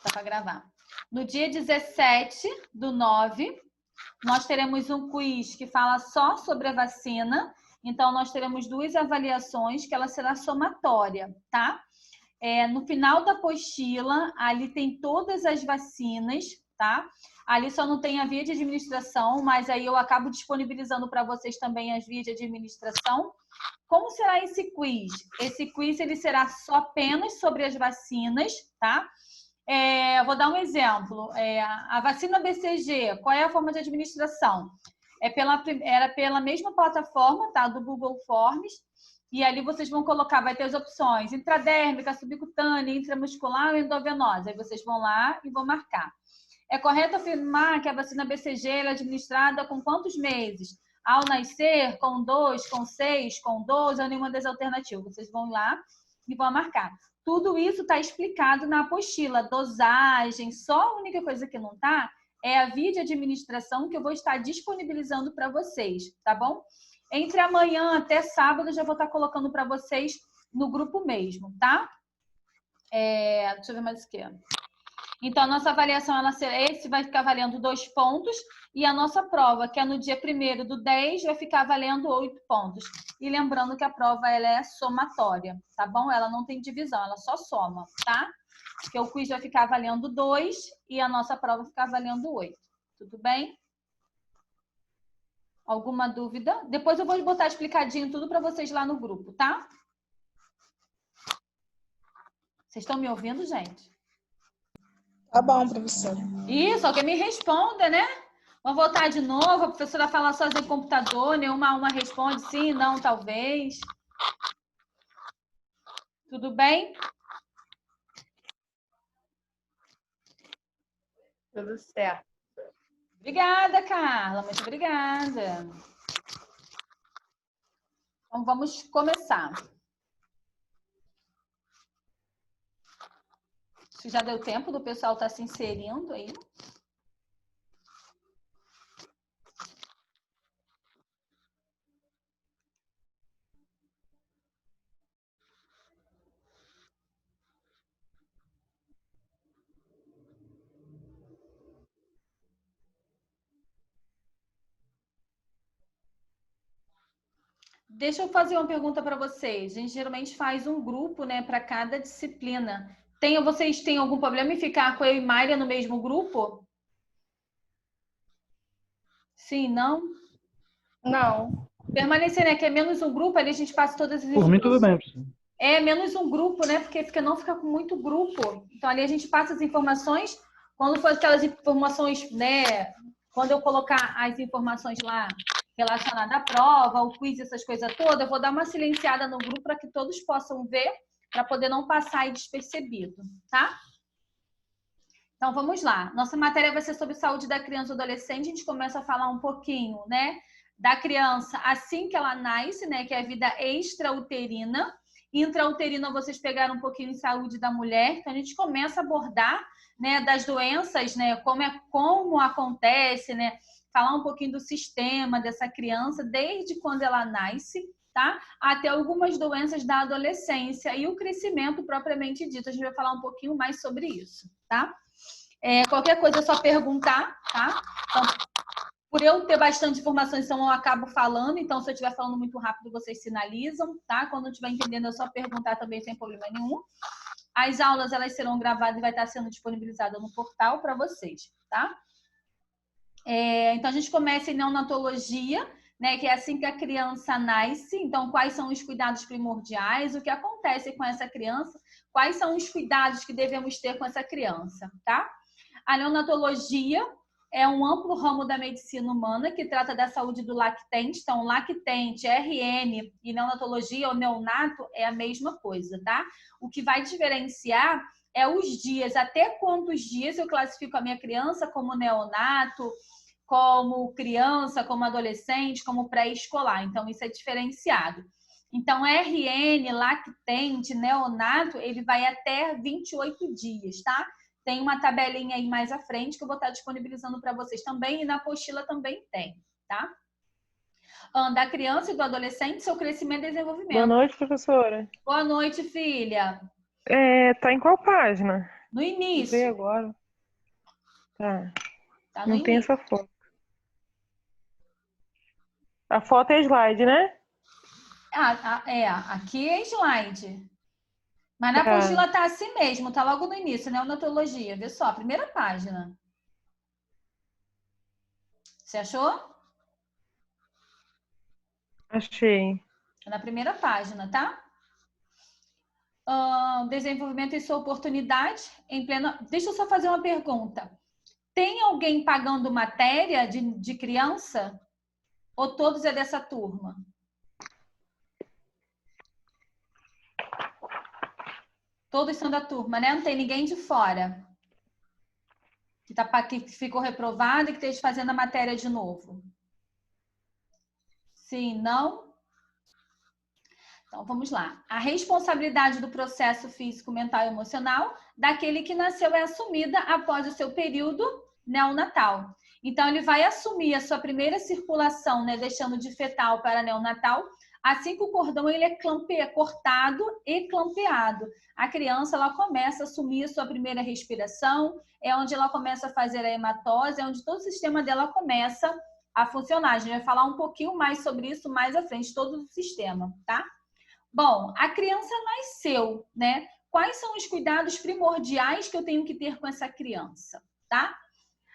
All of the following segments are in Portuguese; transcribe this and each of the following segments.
Tá para gravar. No dia 17/9, nós teremos um quiz que fala só sobre a vacina. Então, nós teremos 2 avaliações, que ela será somatória, tá? No final da apostila, ali tem todas as vacinas, tá? Ali só não tem a via de administração, mas aí eu acabo disponibilizando para vocês também as vias de administração. Como será esse quiz? Esse quiz ele será só apenas sobre as vacinas, tá? Vou dar um exemplo. A vacina BCG, qual é a forma de administração? Era pela mesma plataforma, tá? Do Google Forms. E ali vocês vão colocar, vai ter as opções intradérmica, subcutânea, intramuscular ou endovenosa. Aí vocês vão lá e vão marcar. É correto afirmar que a vacina BCG é administrada com quantos meses? Ao nascer, com 2, com 6, com 12 ou nenhuma das alternativas. Vocês vão lá e vão marcar. Tudo isso está explicado na apostila, dosagem. Só a única coisa que não está é a via de administração que eu vou estar disponibilizando para vocês, tá bom? Entre amanhã até sábado, eu já vou estar colocando para vocês no grupo mesmo, tá? Deixa eu ver mais o que. Então, a nossa avaliação, esse vai ficar valendo 2 pontos. E a nossa prova, que é no dia 1º/10, vai ficar valendo 8 pontos. E lembrando que a prova ela é somatória, tá bom? Ela não tem divisão, ela só soma, tá? Porque o quiz vai ficar valendo 2 e a nossa prova vai ficar valendo 8. Tudo bem? Alguma dúvida? Depois eu vou botar explicadinho tudo para vocês lá no grupo, tá? Vocês estão me ouvindo, gente? Tá bom, professora. Isso, alguém me responda, né? Vamos voltar de novo, a professora fala sozinha no computador, nenhuma uma responde sim, não, talvez. Tudo bem? Tudo certo. Obrigada, Carla, muito obrigada. Então, vamos começar. Acho que já deu tempo do pessoal estar se inserindo aí. Deixa eu fazer uma pergunta para vocês. A gente geralmente faz um grupo, né, para cada disciplina. Vocês têm algum problema em ficar com eu e Mayra no mesmo grupo? Sim, não? Não. Permanecer, né? Que é menos um grupo, ali a gente passa todas as Por mim, tudo bem, professor. menos um grupo, né? Porque não fica com muito grupo. Então, ali a gente passa as informações. Quando for aquelas informações, né? Quando eu colocar as informações lá relacionadas à prova, o quiz, essas coisas todas, eu vou dar uma silenciada no grupo para que todos possam ver, para poder não passar aí despercebido, tá? Então, vamos lá. Nossa matéria vai ser sobre saúde da criança e adolescente. A gente começa a falar um pouquinho, né? Da criança assim que ela nasce, né? Que é a vida extrauterina. Intrauterina, vocês pegaram um pouquinho em saúde da mulher. Então, a gente começa a abordar, né, das doenças, né? Como acontece, né? Falar um pouquinho do sistema dessa criança, desde quando ela nasce, tá? Até algumas doenças da adolescência e o crescimento propriamente dito. A gente vai falar um pouquinho mais sobre isso, tá? Qualquer coisa é só perguntar, tá? Então, por eu ter bastante informações, então eu acabo falando. Então, se eu estiver falando muito rápido, vocês sinalizam, tá? Quando eu estiver entendendo, é só perguntar também, sem problema nenhum. As aulas, elas serão gravadas e vai estar sendo disponibilizada no portal para vocês, tá? Então, a gente começa em neonatologia, né? Que é assim que a criança nasce. Então, quais são os cuidados primordiais? O que acontece com essa criança? Quais são os cuidados que devemos ter com essa criança, tá? A neonatologia é um amplo ramo da medicina humana que trata da saúde do lactente. Então, lactente, RN e neonatologia ou neonato é a mesma coisa, tá? O que vai diferenciar é os dias. Até quantos dias eu classifico a minha criança como neonato, como criança, como adolescente, como pré-escolar. Então, isso é diferenciado. Então, RN, lactente, neonato, ele vai até 28 dias, tá? Tem uma tabelinha aí mais à frente que eu vou estar disponibilizando para vocês também, e na apostila também tem, tá? Da criança e do adolescente, seu crescimento e desenvolvimento. Boa noite, professora. Boa noite, filha. Tá em qual página? No Vê início. agora. Tá. Tá no Não tem início. essa foto. A foto é slide, né? Aqui é slide. Mas na Tá. apostila tá assim mesmo, tá logo no início, neonatologia. Vê só, a primeira página. Você achou? Achei. É na primeira página, tá? Desenvolvimento e sua oportunidade em plena... Deixa eu só fazer uma pergunta. Tem alguém pagando matéria de criança? Ou todos é dessa turma? Todos são da turma, né? Não tem ninguém de fora que ficou reprovado e que esteja fazendo a matéria de novo. Sim, não? Então, vamos lá. A responsabilidade do processo físico, mental e emocional daquele que nasceu é assumida após o seu período neonatal. Então, ele vai assumir a sua primeira circulação, né, deixando de fetal para neonatal, assim que o cordão ele é cortado e clampeado. A criança ela começa a assumir a sua primeira respiração, é onde ela começa a fazer a hematose, é onde todo o sistema dela começa a funcionar. A gente vai falar um pouquinho mais sobre isso mais à frente, todo o sistema, tá? Bom, a criança nasceu, né? Quais são os cuidados primordiais que eu tenho que ter com essa criança, tá?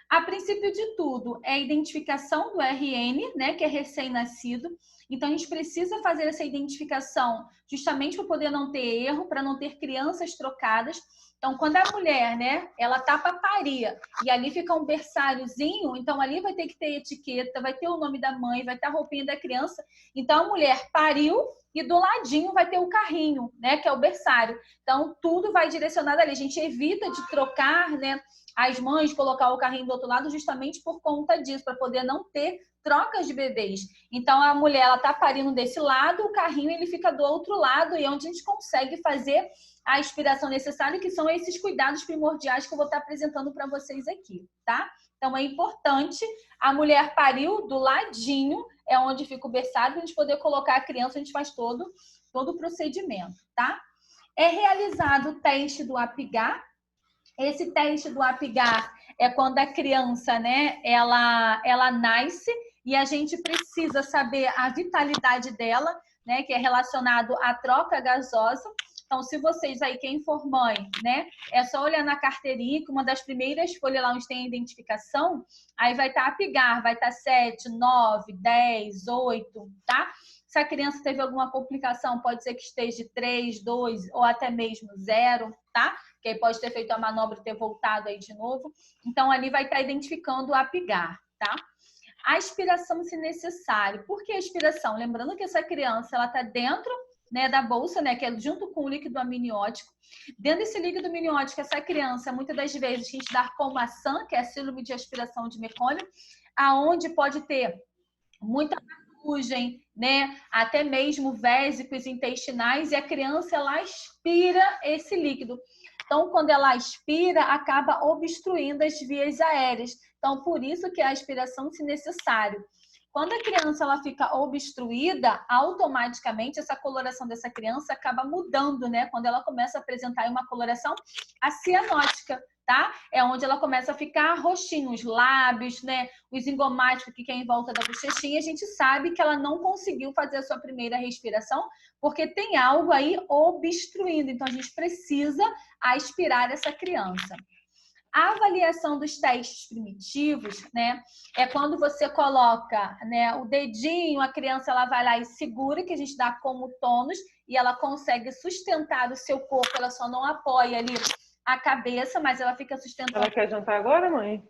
A princípio de tudo, é a identificação do RN, né, que é recém-nascido. Então, a gente precisa fazer essa identificação justamente para poder não ter erro, para não ter crianças trocadas. Então, quando a mulher, né, ela tá para parir e ali fica um berçáriozinho, então ali vai ter que ter etiqueta, vai ter o nome da mãe, vai ter a roupinha da criança. Então, a mulher pariu e do ladinho vai ter o carrinho, né, que é o berçário. Então, tudo vai direcionado ali. A gente evita de trocar, né, as mães colocar o carrinho do outro lado justamente por conta disso, para poder não ter trocas de bebês. Então, a mulher, ela tá parindo desse lado, o carrinho ele fica do outro lado e é onde a gente consegue fazer a aspiração necessária, que são esses cuidados primordiais que eu vou estar apresentando para vocês aqui, tá? Então, é importante, a mulher pariu do ladinho, é onde fica o berçário, para a gente poder colocar a criança, a gente faz todo o procedimento, tá? É realizado o teste do APGAR. Esse teste do APGAR é quando a criança, né, ela nasce e a gente precisa saber a vitalidade dela, né, que é relacionado à troca gasosa. Então, se vocês aí, quem for mãe, né, é só olhar na carteirinha, que uma das primeiras folhas lá onde tem a identificação, aí vai estar APGAR, vai estar 7, 9, 10, 8, tá? Se a criança teve alguma complicação, pode ser que esteja 3, 2 ou até mesmo 0, tá? Que aí pode ter feito a manobra e ter voltado aí de novo. Então, ali vai estar identificando o APGAR, tá? A aspiração, se necessário. Por que a aspiração? Lembrando que essa criança, ela está dentro, né, da bolsa, né, que é junto com o líquido amniótico. Dentro desse líquido amniótico, essa criança, muitas das vezes, a gente dá comaçã, que é a síndrome de aspiração de mecônio, aonde pode ter muita ferrugem, né? Até mesmo vésicos intestinais, e a criança ela aspira esse líquido. Então, quando ela aspira, acaba obstruindo as vias aéreas. Então, por isso que a aspiração, se necessário. Quando a criança ela fica obstruída, automaticamente essa coloração dessa criança acaba mudando, né? Quando ela começa a apresentar uma coloração cianótica, tá? É onde ela começa a ficar roxinho, os lábios, né? Os engomáticos que é em volta da bochechinha, a gente sabe que ela não conseguiu fazer a sua primeira respiração, porque tem algo aí obstruindo. Então, a gente precisa aspirar essa criança. A avaliação dos testes primitivos, né, é quando você coloca, né, o dedinho, a criança ela vai lá e segura, que a gente dá como tônus, e ela consegue sustentar o seu corpo, ela só não apoia ali a cabeça, mas ela fica sustentando. Ela quer jantar agora, mãe?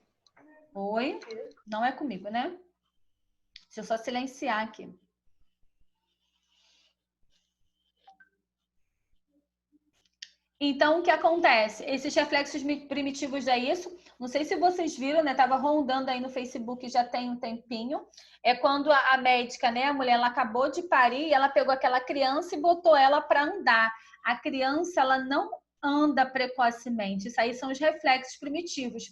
Oi? Não é comigo, né? Deixa eu só silenciar aqui. Então, o que acontece? Esses reflexos primitivos é isso. Não sei se vocês viram, né? Tava rondando aí no Facebook já tem um tempinho. É quando a médica, né? A mulher, ela acabou de parir e ela pegou aquela criança e botou ela para andar. A criança, ela não anda precocemente. Isso aí são os reflexos primitivos.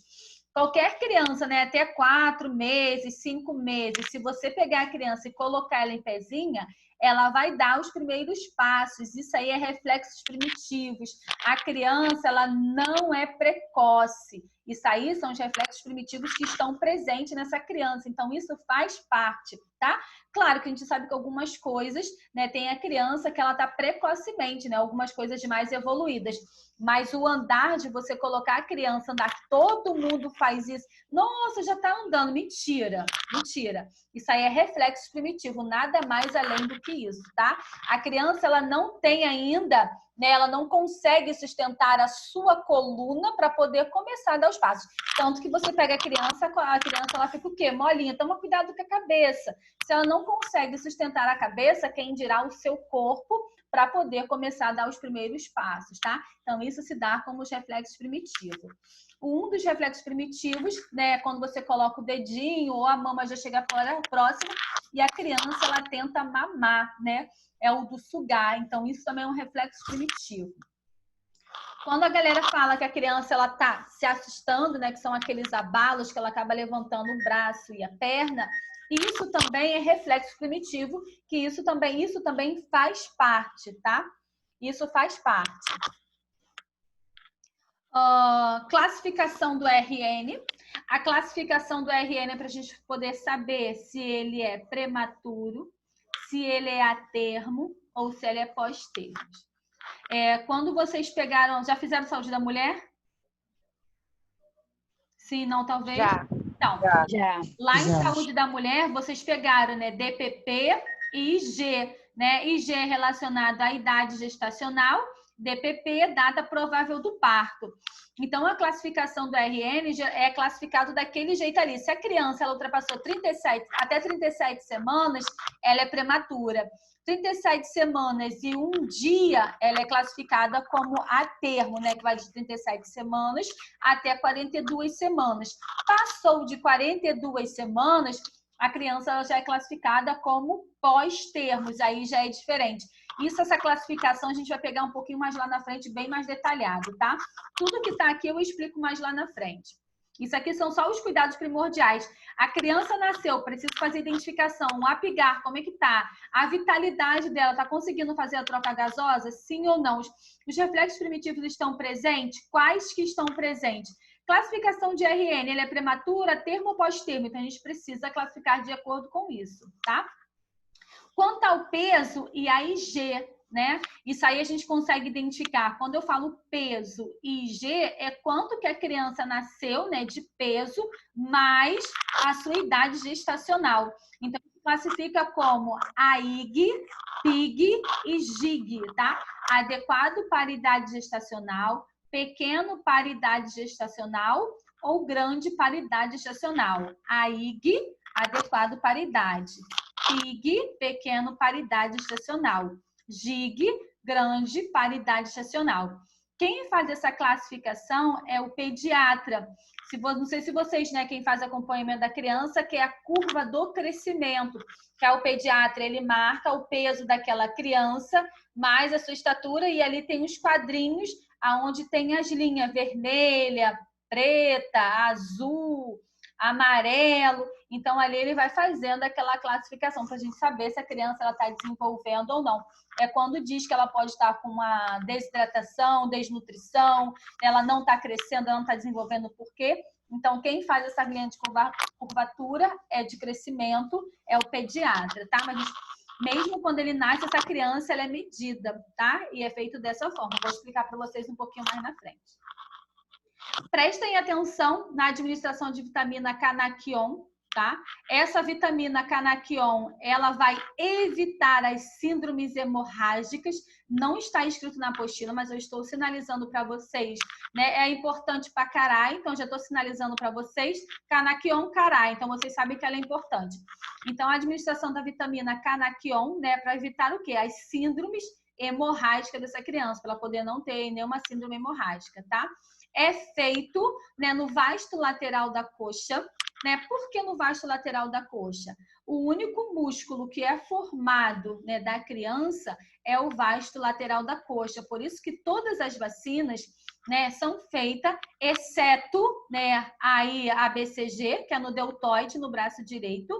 Qualquer criança, né? Até 4 meses, 5 meses, se você pegar a criança e colocar ela em pezinha, ela vai dar os primeiros passos. Isso aí é reflexos primitivos. A criança, ela não é precoce. Isso aí são os reflexos primitivos que estão presentes nessa criança. Então, isso faz parte, tá? Claro que a gente sabe que algumas coisas, né, tem a criança que ela tá precocemente, né, algumas coisas mais evoluídas. Mas o andar de você colocar a criança andar, todo mundo faz isso. Nossa, já tá andando. Mentira, mentira. Isso aí é reflexo primitivo, nada mais além do que isso, tá? A criança, ela não tem ainda, né, ela não consegue sustentar a sua coluna para poder começar a dar os passos. Tanto que você pega a criança ela fica o quê? Molinha. Toma cuidado com a cabeça. Se ela não consegue sustentar a cabeça, quem dirá o seu corpo para poder começar a dar os primeiros passos, tá? Então, isso se dá como os reflexos primitivos. Um dos reflexos primitivos, né, quando você coloca o dedinho ou a mama já chega próxima e a criança, ela tenta mamar, né? É o do sugar. Então, isso também é um reflexo primitivo. Quando a galera fala que a criança ela tá se assustando, né, que são aqueles abalos que ela acaba levantando o braço e a perna, isso também é reflexo primitivo, que isso também faz parte, tá? Isso faz parte. Classificação do RN. A classificação do RN é para a gente poder saber se ele é prematuro, se ele é a termo ou se ele é pós-termo. Quando vocês pegaram, já fizeram saúde da mulher? Sim, não, talvez? Já. Então, Já. lá em saúde da mulher, vocês pegaram, né, DPP e IG, né? IG é relacionado à idade gestacional, DPP, data provável do parto. Então, a classificação do RN é classificado daquele jeito ali. Se a criança ela ultrapassou até 37 semanas, ela é prematura. 37 semanas e um dia, ela é classificada como a termo, né? Que vai de 37 semanas até 42 semanas. Passou de 42 semanas, a criança ela já é classificada como pós-termos, aí já é diferente. Essa classificação a gente vai pegar um pouquinho mais lá na frente, bem mais detalhado, tá? Tudo que tá aqui eu explico mais lá na frente. Isso aqui são só os cuidados primordiais. A criança nasceu, preciso fazer identificação, o APGAR, como é que tá? A vitalidade dela, tá conseguindo fazer a troca gasosa? Sim ou não? Os reflexos primitivos estão presentes? Quais que estão presentes? Classificação de RN, ele é prematura, termo ou pós-termo? Então, a gente precisa classificar de acordo com isso, tá? Quanto ao peso e a IG, né? Isso aí a gente consegue identificar. Quando eu falo peso e IG, é quanto que a criança nasceu, né, de peso, mais a sua idade gestacional. Então, classifica como AIG, PIG e GIG, tá? Adequado para idade gestacional, pequeno para idade gestacional ou grande para idade gestacional. AIG, adequado para idade. PIG, pequeno para idade gestacional. GIG, grande para idade gestacional. Quem faz essa classificação é o pediatra. Não sei se vocês, né, quem faz acompanhamento da criança, que é a curva do crescimento, que é o pediatra, ele marca o peso daquela criança, mais a sua estatura, e ali tem os quadrinhos, aonde tem as linhas vermelha, preta, azul, amarelo. Então, ali ele vai fazendo aquela classificação para a gente saber se a criança está desenvolvendo ou não. É quando diz que ela pode estar com uma desidratação, desnutrição, ela não está crescendo, ela não está desenvolvendo por quê? Então, quem faz essa linha de curvatura de crescimento é o pediatra, tá? Mas mesmo quando ele nasce, essa criança ela é medida, tá? E é feito dessa forma. Vou explicar para vocês um pouquinho mais na frente. Prestem atenção na administração de vitamina Canaquion, tá? Essa vitamina Canaquion, ela vai evitar as síndromes hemorrágicas. Não está escrito na apostila, mas eu estou sinalizando para vocês, né? É importante para cará, então já estou sinalizando para vocês. Canaquion, cará, então vocês sabem que ela é importante. Então, a administração da vitamina Canaquion, né, para evitar o quê? As síndromes hemorrágicas dessa criança, para ela poder não ter nenhuma síndrome hemorrágica, tá? É feito, né, no vasto lateral da coxa, né? Por que no vasto lateral da coxa? O único músculo que é formado, né, da criança é o vasto lateral da coxa. Por isso que todas as vacinas, né, são feitas, exceto, né, aí a BCG, que é no deltoide, no braço direito,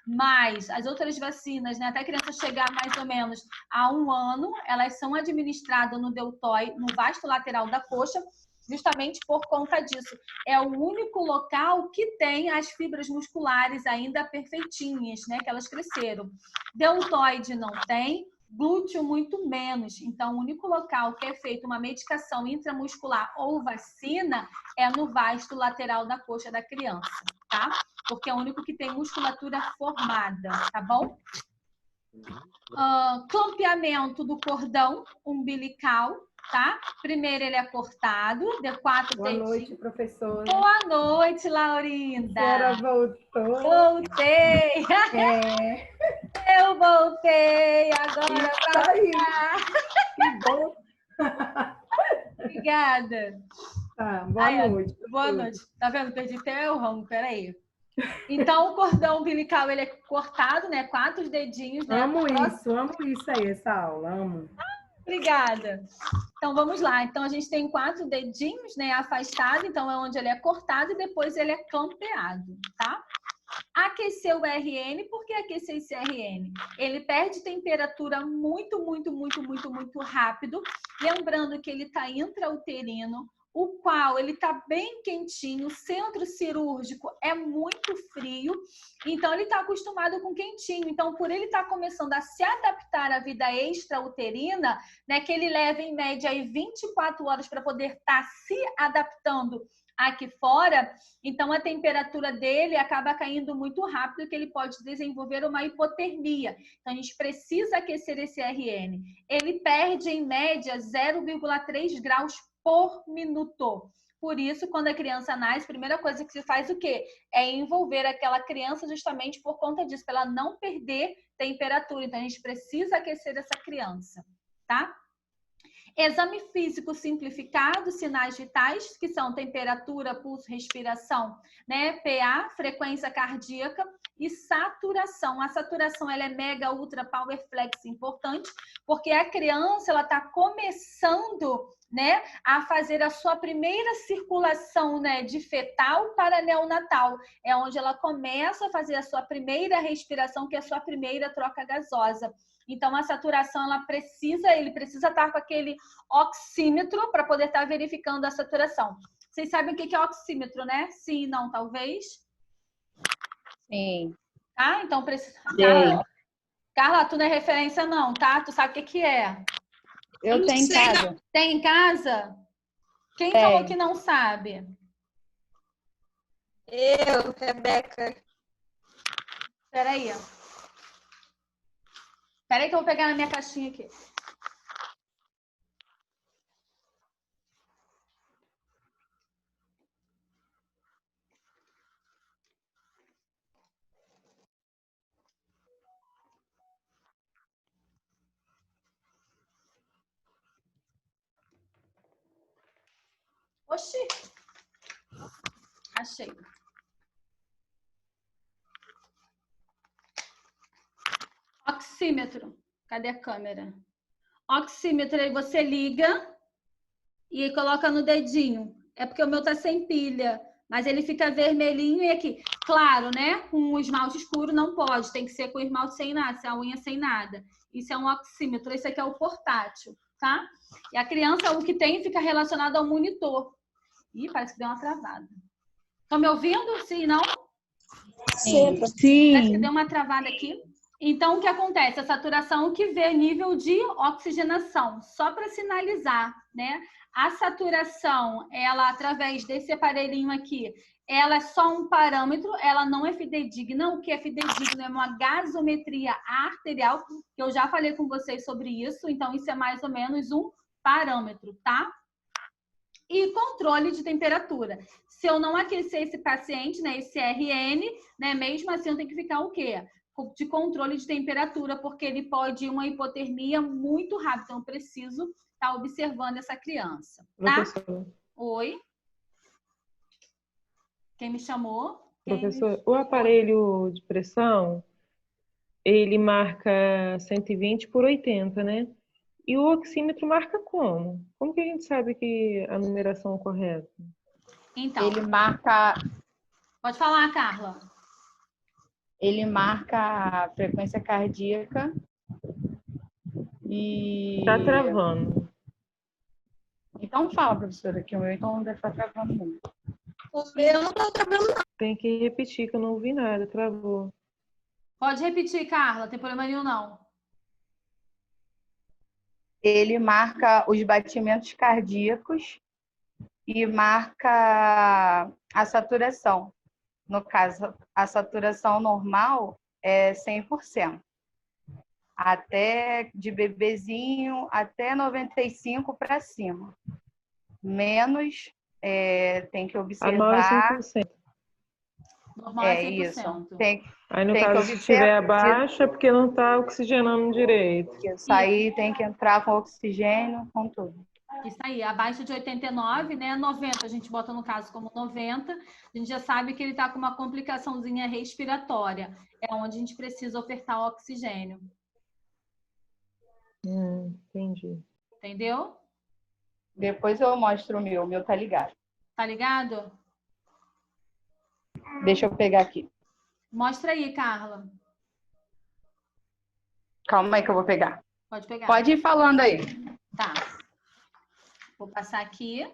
Mas as outras vacinas, né, até a criança chegar mais ou menos a 1 ano, elas são administradas no deltóide, no vasto lateral da coxa, justamente por conta disso. É o único local que tem as fibras musculares ainda perfeitinhas, né, que elas cresceram. Deltoide não tem, glúteo muito menos. Então, o único local que é feita uma medicação intramuscular ou vacina é no vasto lateral da coxa da criança, tá? Porque é o único que tem musculatura formada, tá bom? Clampeamento do cordão umbilical, tá? Primeiro ele é cortado, de 4 Boa noite, professora. Boa noite, Laurinda. A senhora voltou. Voltei. Eu voltei agora para aí. Que bom. Obrigada. Tá, boa noite. Boa noite. Tá vendo? Perdi até o ramo, peraí. Então, o cordão umbilical, ele é cortado, né? 4 dedinhos, né? Amo isso aí, essa aula, amo. Obrigada. Então, vamos lá. Então, a gente tem 4 dedinhos, né? Afastado, então é onde ele é cortado e depois ele é clampeado, tá? Aquecer o RN, por que aquecer esse RN? Ele perde temperatura muito rápido. Lembrando que ele está intrauterino, o qual ele está bem quentinho, o centro cirúrgico é muito frio, então ele está acostumado com quentinho. Então, por ele estar começando a se adaptar à vida extrauterina, né, que ele leva em média aí 24 horas para poder estar se adaptando aqui fora, então a temperatura dele acaba caindo muito rápido, que ele pode desenvolver uma hipotermia. Então, a gente precisa aquecer esse RN. Ele perde, em média, 0,3 graus por minuto. Por isso, quando a criança nasce, a primeira coisa que se faz o quê? É envolver aquela criança justamente por conta disso, para ela não perder temperatura. Então, a gente precisa aquecer essa criança, tá? Exame físico simplificado, sinais vitais, que são temperatura, pulso, respiração, né? PA, frequência cardíaca e saturação. A saturação ela é mega, ultra, power flex importante, porque a criança ela está começando, né, a fazer a sua primeira circulação, né, de fetal para neonatal. É onde ela começa a fazer a sua primeira respiração, que é a sua primeira troca gasosa. Então, a saturação, ele precisa estar com aquele oxímetro para poder estar verificando a saturação. Vocês sabem o que é oxímetro, né? Sim, não, talvez? Sim. Tá? Então, precisa... Sim. Carla, tu não é referência não, tá? Tu sabe o que é? Eu tenho em casa. Tem em casa? Quem falou que não sabe? Eu, Rebeca. Peraí. Peraí que eu vou pegar na minha caixinha aqui. Oxi. Achei. Oxímetro. Cadê a câmera? Oxímetro, aí você liga e coloca no dedinho. É porque o meu tá sem pilha, mas ele fica vermelhinho e aqui. Claro, né? Com o esmalte escuro não pode, tem que ser com o esmalte sem nada, sem a unha sem nada. Isso é um oxímetro, esse aqui é o portátil, tá? E a criança, o que tem, fica relacionado ao monitor. Ih, parece que deu uma travada. Estão me ouvindo? Sim, não? Sim. Parece que deu uma travada aqui. Então, o que acontece? A saturação que vê nível de oxigenação, só para sinalizar, né? A saturação, ela, através desse aparelhinho aqui, ela é só um parâmetro, ela não é fidedigna. O que é fidedigno é uma gasometria arterial, que eu já falei com vocês sobre isso, então isso é mais ou menos um parâmetro, tá? E controle de temperatura. Se eu não aquecer esse paciente, né, esse RN, né, mesmo assim eu tenho que ficar o quê? De controle de temperatura, porque ele pode ir uma hipotermia muito rápido. Então, eu preciso estar observando essa criança, tá? Professor. Oi? Quem me chamou? Professor, o aparelho de pressão, ele marca 120 por 80, né? E o oxímetro marca como? Como que a gente sabe que a numeração é correta? Então, Ele marca... pode falar, Carla. ele marca a frequência cardíaca e... Tá travando. Então fala, professora, que o meu então deve estar travando muito. O meu não tá trabalhando, não. Tem que repetir, que eu não ouvi nada, travou. Pode repetir, Carla, não tem problema nenhum, não. Ele marca os batimentos cardíacos e marca a saturação. No caso, a saturação normal é 100%. Até de bebezinho, até 95 para cima. Menos, tem que Anormal é observar. 100%. Normal é 100%. Isso. Tem Aí, no que caso, se observar. estiver abaixo, é porque não está oxigenando direito. Isso aí tem que entrar com oxigênio, com tudo. Isso aí, abaixo de 89, né? 90, a gente bota no caso como 90. A gente já sabe que ele está com uma complicaçãozinha respiratória. É onde a gente precisa ofertar oxigênio. Entendi. Entendeu? Depois eu mostro o meu tá ligado. Tá ligado? Deixa eu pegar aqui. Mostra aí, Carla. Calma aí que eu vou pegar. Pode pegar. Pode ir falando aí. Tá. Vou passar aqui.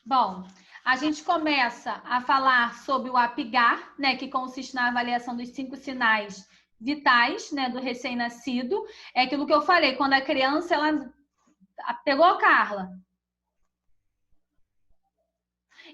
Bom, a gente começa a falar sobre o APGAR, né, que consiste na avaliação dos 5 sinais vitais, né, do recém-nascido. É aquilo que eu falei, quando a criança, ela pegou a Carla.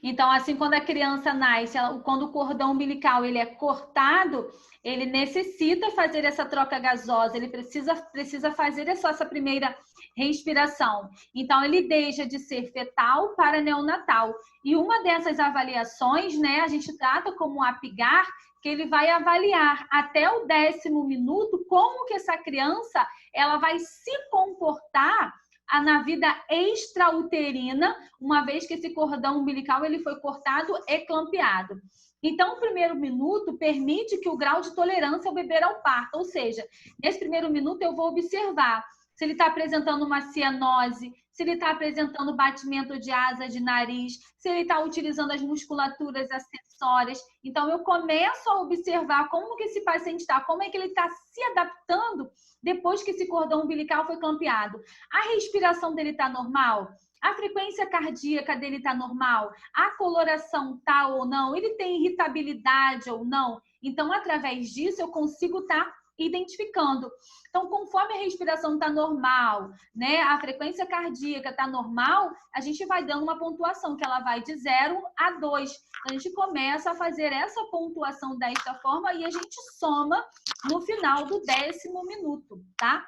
Então, assim, quando a criança nasce, quando o cordão umbilical ele é cortado, ele necessita fazer essa troca gasosa, ele precisa fazer essa primeira respiração. Então, ele deixa de ser fetal para neonatal. E uma dessas avaliações, né, a gente trata como APGAR, que ele vai avaliar até o 10º minuto como que essa criança ela vai se comportar na vida extrauterina, uma vez que esse cordão umbilical ele foi cortado e clampeado. Então, o primeiro minuto permite que o grau de tolerância ao bebê ao parto, ou seja, nesse primeiro minuto eu vou observar se ele está apresentando uma cianose, se ele está apresentando batimento de asa de nariz, se ele está utilizando as musculaturas acessórias. Então, eu começo a observar como que esse paciente está, como é que ele está se adaptando depois que esse cordão umbilical foi clampeado. A respiração dele está normal? A frequência cardíaca dele está normal? A coloração está ou não? Ele tem irritabilidade ou não? Então, através disso, eu consigo estar identificando. Então, conforme a respiração está normal, né, a frequência cardíaca está normal, a gente vai dando uma pontuação que ela vai de 0 a 2. Então, a gente começa a fazer essa pontuação desta forma e a gente soma no final do 10º minuto, tá?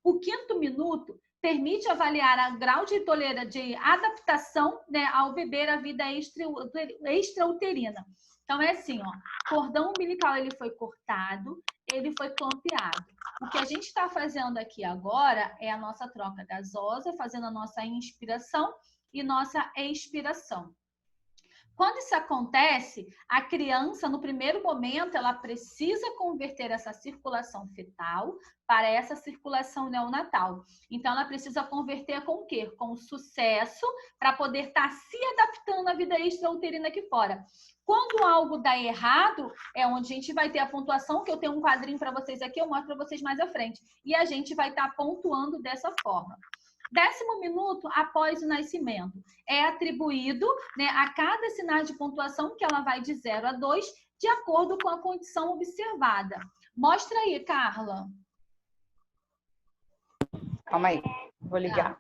O 5º minuto permite avaliar o grau de tolerância, de adaptação, né, ao bebê à vida extrauterina. Então, é assim, ó, cordão umbilical ele foi cortado, ele foi clampeado. O que a gente está fazendo aqui agora é a nossa troca gasosa, fazendo a nossa inspiração e nossa expiração. Quando isso acontece, a criança, no primeiro momento, ela precisa converter essa circulação fetal para essa circulação neonatal. Então, ela precisa converter com o quê? Com sucesso, para poder estar se adaptando à vida extrauterina aqui fora. Quando algo dá errado, é onde a gente vai ter a pontuação, que eu tenho um quadrinho para vocês aqui, eu mostro para vocês mais à frente. E a gente vai estar pontuando dessa forma. 10º minuto após o nascimento é atribuído, né, a cada sinal de pontuação, que ela vai de 0 a 2, de acordo com a condição observada. Mostra aí, Carla. Calma aí, vou ligar.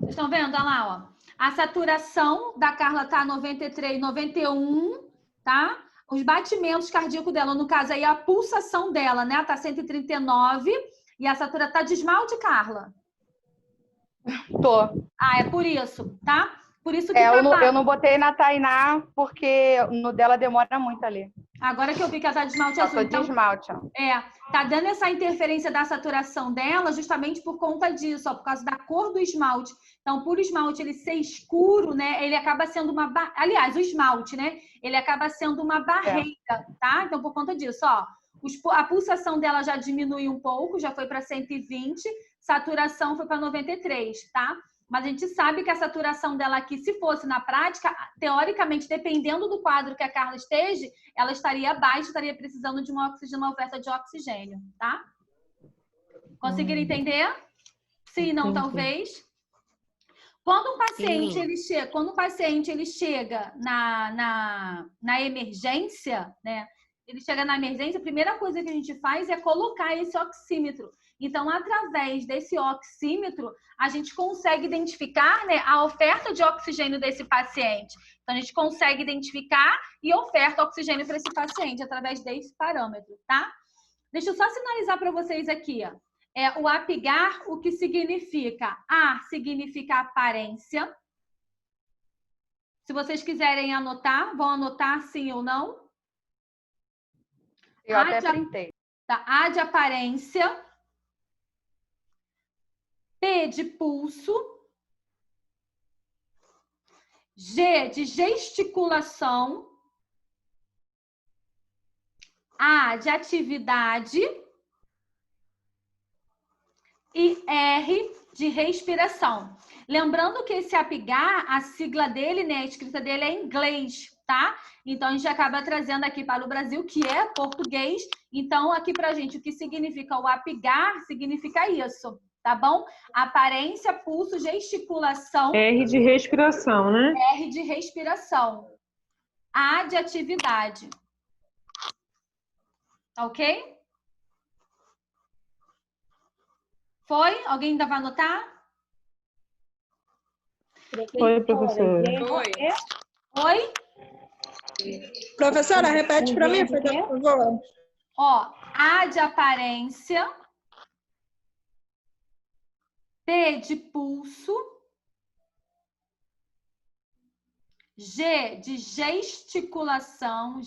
Vocês estão vendo? Olha lá, ó. A saturação da Carla tá 93, 91, tá? Os batimentos cardíacos dela, no caso aí, a pulsação dela, né? Tá 139 e a saturação tá de esmalte, Carla? Tô. Ah, é por isso, tá? Por isso que eu não botei na Tainá, porque no dela demora muito ali. Agora que eu vi que ela tá de esmalte Ela azul. tá de Então, esmalte, ó. tá dando essa interferência da saturação dela justamente por conta disso, ó, por causa da cor do esmalte. Então, por esmalte ele ser escuro, né, ele acaba sendo aliás, o esmalte, né, ele acaba sendo uma barreira, tá? Então, por conta disso, ó, a pulsação dela já diminui um pouco, já foi para 120, saturação foi para 93, tá? Mas a gente sabe que a saturação dela aqui, se fosse na prática, teoricamente, dependendo do quadro que a Carla esteja, ela estaria baixa, estaria precisando de uma oferta de oxigênio, tá? Conseguiram entender? Sim, não, talvez. Quando um paciente ele chega na emergência, né? Ele chega na emergência, a primeira coisa que a gente faz é colocar esse oxímetro. Então, através desse oxímetro, a gente consegue identificar, né, a oferta de oxigênio desse paciente. Então, a gente consegue identificar e oferta oxigênio para esse paciente através desse parâmetro, tá? Deixa eu só sinalizar para vocês aqui, ó. O APGAR, o que significa? A significa aparência. Se vocês quiserem anotar, vão anotar sim ou não. Eu até printei. Tá? A de aparência. P de pulso. G de gesticulação. A de atividade. E R de respiração. Lembrando que esse APGAR, a sigla dele, né, a escrita dele é em inglês, tá? Então, a gente acaba trazendo aqui para o Brasil, que é português. Então, aqui pra gente, o que significa o APGAR, significa isso, tá bom? Aparência, pulso, gesticulação. R de respiração, né? R de respiração. A de atividade. Tá ok? Foi? Alguém ainda vai anotar? Oi, professora. Oi? Professora, repete para mim, por favor. Ó, A de aparência. P de pulso. G de gesticulação.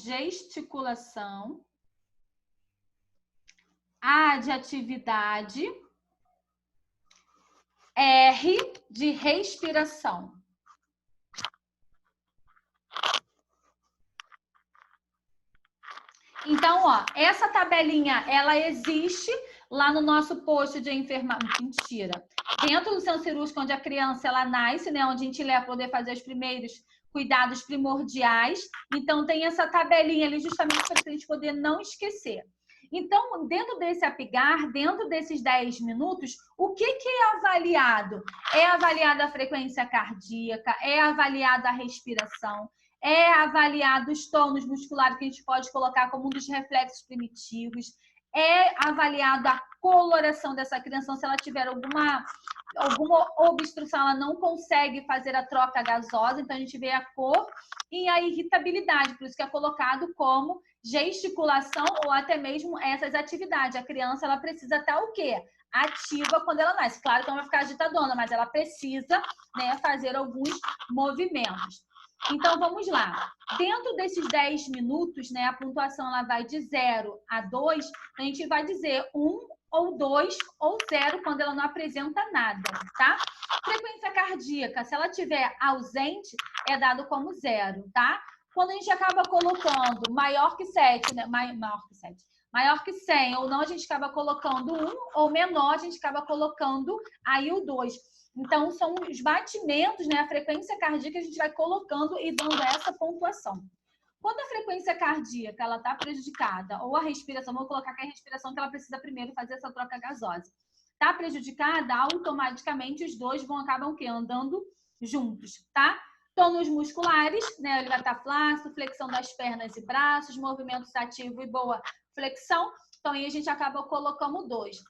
A de atividade. R de respiração. Então, ó, essa tabelinha, ela existe lá no nosso posto de enfermagem. Mentira. Dentro do centro cirúrgico, onde a criança ela nasce, né? Onde a gente leva para poder fazer os primeiros cuidados primordiais. Então, tem essa tabelinha ali justamente para a gente poder não esquecer. Então, dentro desse APGAR, dentro desses 10 minutos, o que é avaliado? É avaliada a frequência cardíaca, é avaliada a respiração, é avaliado os tônus musculares, que a gente pode colocar como um dos reflexos primitivos, é avaliado a coloração dessa criança, então, se ela tiver alguma obstrução, ela não consegue fazer a troca gasosa, então a gente vê a cor e a irritabilidade, por isso que é colocado como gesticulação ou até mesmo essas atividades. A criança, ela precisa estar o quê? Ativa quando ela nasce. Claro que ela vai ficar agitadona, mas ela precisa, né, fazer alguns movimentos. Então, vamos lá. Dentro desses 10 minutos, né, a pontuação ela vai de 0 a 2, a gente vai dizer 1 ou 2 ou 0 quando ela não apresenta nada, tá? Frequência cardíaca, se ela estiver ausente, é dado como 0, tá? Quando a gente acaba colocando maior que 7, né? Maior que 100 ou não, a gente acaba colocando 1, ou menor, a gente acaba colocando aí o 2. Então, são os batimentos, né? A frequência cardíaca a gente vai colocando e dando essa pontuação. Quando a frequência cardíaca ela está prejudicada, ou a respiração, vou colocar que é a respiração que ela precisa primeiro fazer essa troca gasosa, está prejudicada, automaticamente os dois acabam o quê? Andando juntos, tá? Tônus musculares, né? Ele vai estar flácido, flexão das pernas e braços, movimento ativo e boa flexão. Então, aí a gente acaba colocando 2.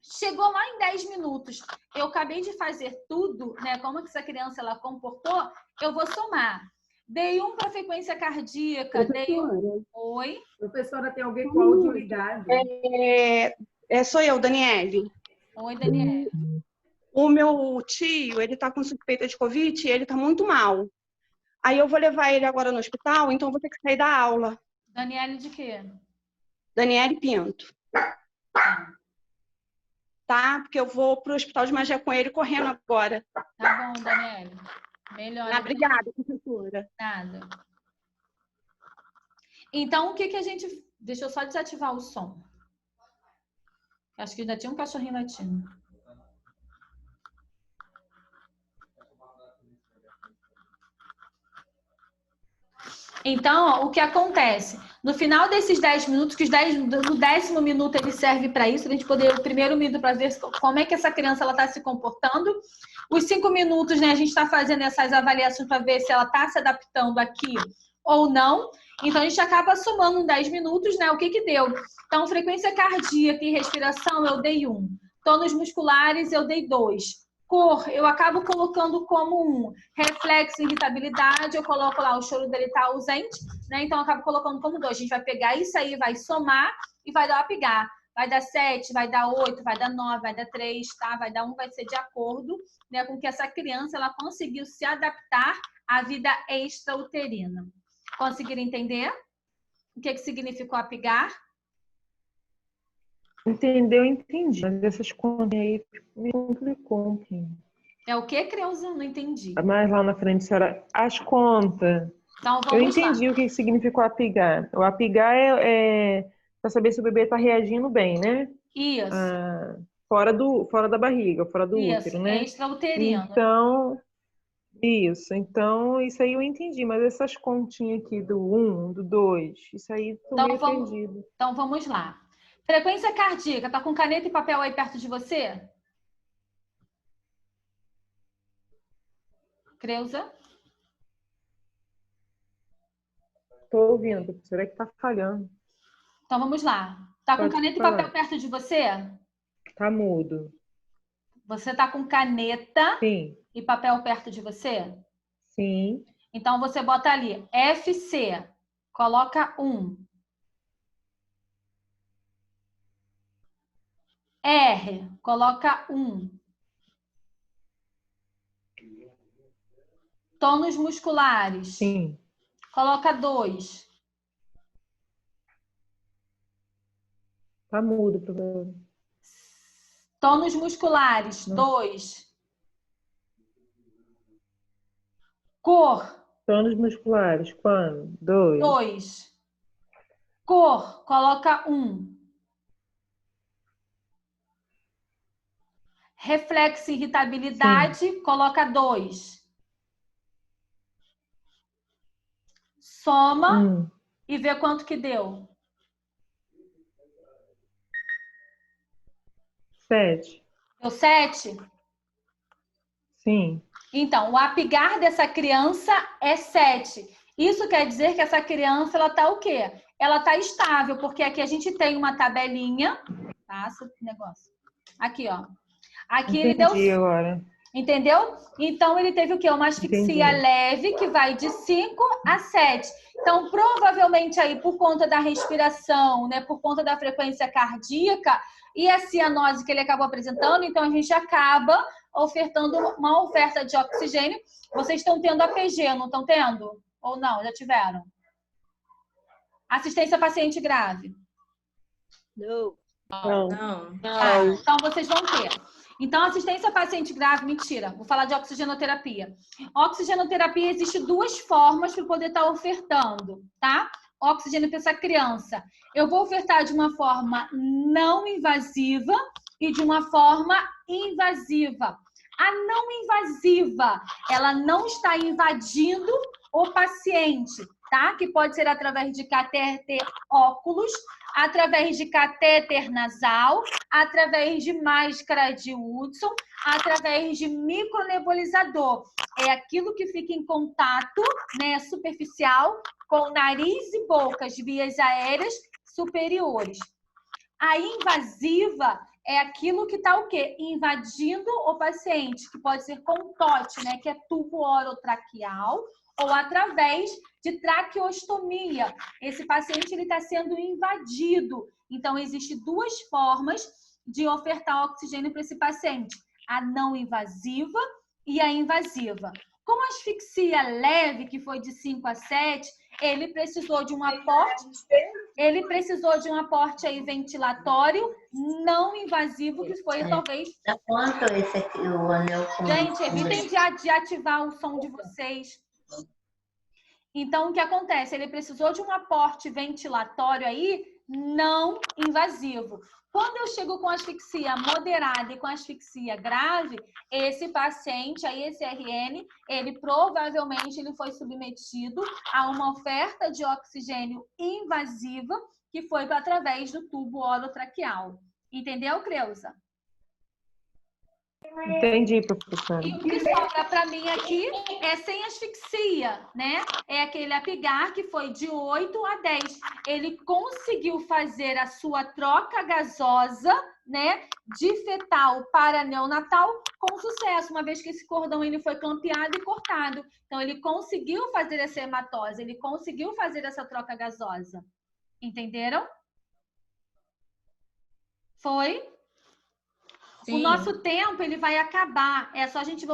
Chegou lá em 10 minutos, eu acabei de fazer tudo, né? Como que essa criança ela comportou, eu vou somar. Dei 1 para frequência cardíaca, dei 1. Oi? Professora, tem alguém com áudio ligado? Sou eu, Daniele. Oi, Daniela. O meu tio, ele tá com suspeita de Covid e ele tá muito mal. Aí eu vou levar ele agora no hospital, então eu vou ter que sair da aula. Daniele de quê? Daniele Pinto. Tá, Tá? Porque eu vou pro Hospital de Magé com ele correndo agora. tá bom, Daniele. Melhor. Obrigada, professora. Nada. Então, o que que a gente... Deixa eu só desativar o som. Acho que ainda tinha um cachorrinho latindo. Então, ó, o que acontece? No final desses 10 minutos, que no 10º minuto ele serve para isso, a gente poder, o primeiro minuto para ver como é que essa criança está se comportando. Os 5 minutos, né, a gente está fazendo essas avaliações para ver se ela está se adaptando aqui ou não. Então, a gente acaba somando em 10 minutos, né? O que que deu? Então, frequência cardíaca e respiração, eu dei 1. Tônus musculares, eu dei 2. Cor, eu acabo colocando como 1. Reflexo e irritabilidade, eu coloco lá, o choro dele está ausente, né? Então, eu acabo colocando como 2. A gente vai pegar isso aí, vai somar e vai dar o apigar. Vai dar 7, vai dar 8, vai dar 9, vai dar 3, tá? Vai dar 1, vai ser de acordo, né, com que essa criança ela conseguiu se adaptar à vida extrauterina. Conseguiram entender o que significou apigar? Entendeu? Entendi. Mas essas contas aí me complicou um pouquinho. É o que, Creuza? Não entendi. Mais lá na frente, senhora, as contas. Então, Eu vamos lá. entendi o que significou apigar. O apigar é para saber se o bebê está reagindo bem, né? Isso. Fora da barriga, fora do Isso, útero, né? extrauterino. Então, isso aí eu entendi, mas essas continhas aqui do 1, do 2, isso aí tô Então, meio perdido. Então, vamos lá. Frequência cardíaca, tá com caneta e papel aí perto de você? Creuza? Tô ouvindo, professora, é que tá falhando. Então, vamos lá. Tá com Pode caneta falar. e papel perto de você? Tá mudo. Você tá com caneta Sim, e papel perto de você? sim, Então, você bota ali, FC, coloca 1. R, coloca 1. Tônus musculares, sim. coloca 2. Tá mudo, professora. Tônus musculares, Não. 2. Cor, Tônus musculares, quando? 2. 2. Cor, coloca 1. Reflexo e irritabilidade, coloca 2. Soma e vê quanto que deu. 7. Deu 7? Sim. Então, o apigar dessa criança é 7. Isso quer dizer que essa criança, ela tá o quê? Ela tá estável, porque aqui a gente tem uma tabelinha, tá? Esse negócio. Aqui, ó. Aqui ele deu... Entendi agora. Entendeu? Então, ele teve o quê? Uma asfixia Entendi. leve, que vai de 5 a 7. Então, provavelmente aí, por conta da respiração, né, por conta da frequência cardíaca e a cianose que ele acabou apresentando, então a gente acaba ofertando uma oferta de oxigênio. Vocês estão tendo APG, não estão tendo? Ou não? Já tiveram? Assistência a paciente grave. Não. Tá, então vocês vão ter. Então, assistência a paciente grave, mentira, vou falar de oxigenoterapia. Oxigenoterapia, existe 2 formas para poder estar ofertando, tá? Oxigênio para essa criança. Eu vou ofertar de uma forma não invasiva e de uma forma invasiva. A não invasiva, ela não está invadindo o paciente, tá? Que pode ser através de catéter óculos, através de catéter nasal, através de máscara de Hudson, através de micronebulizador. É aquilo que fica em contato, né, superficial com nariz e boca, as vias aéreas superiores. A invasiva é aquilo que está o quê? Invadindo o paciente, que pode ser com TOT, né, que é tubo orotraqueal, ou através de traqueostomia. Esse paciente ele está sendo invadido. Então, existem 2 formas de ofertar oxigênio para esse paciente. A não invasiva e a invasiva. Com asfixia leve, que foi de 5 a 7, ele precisou de um aporte aí ventilatório não invasivo, que foi talvez... Dá quanto esse aqui, o anel com... Gente, evitem de ativar o som de vocês. Então, o que acontece? Ele precisou de um aporte ventilatório aí não invasivo. Quando eu chego com asfixia moderada e com asfixia grave, esse paciente, aí esse RN, ele provavelmente ele foi submetido a uma oferta de oxigênio invasiva que foi através do tubo orotraqueal. Entendeu, Creuza? Entendi, professora. E o que sobra para mim aqui é sem asfixia, né? É aquele Apgar que foi de 8 a 10. Ele conseguiu fazer a sua troca gasosa, né? De fetal para neonatal com sucesso, uma vez que esse cordão ele foi clampeado e cortado. Então, ele conseguiu fazer essa hematose, ele conseguiu fazer essa troca gasosa. Entenderam? Foi? Sim. O nosso tempo, ele vai acabar. É só a gente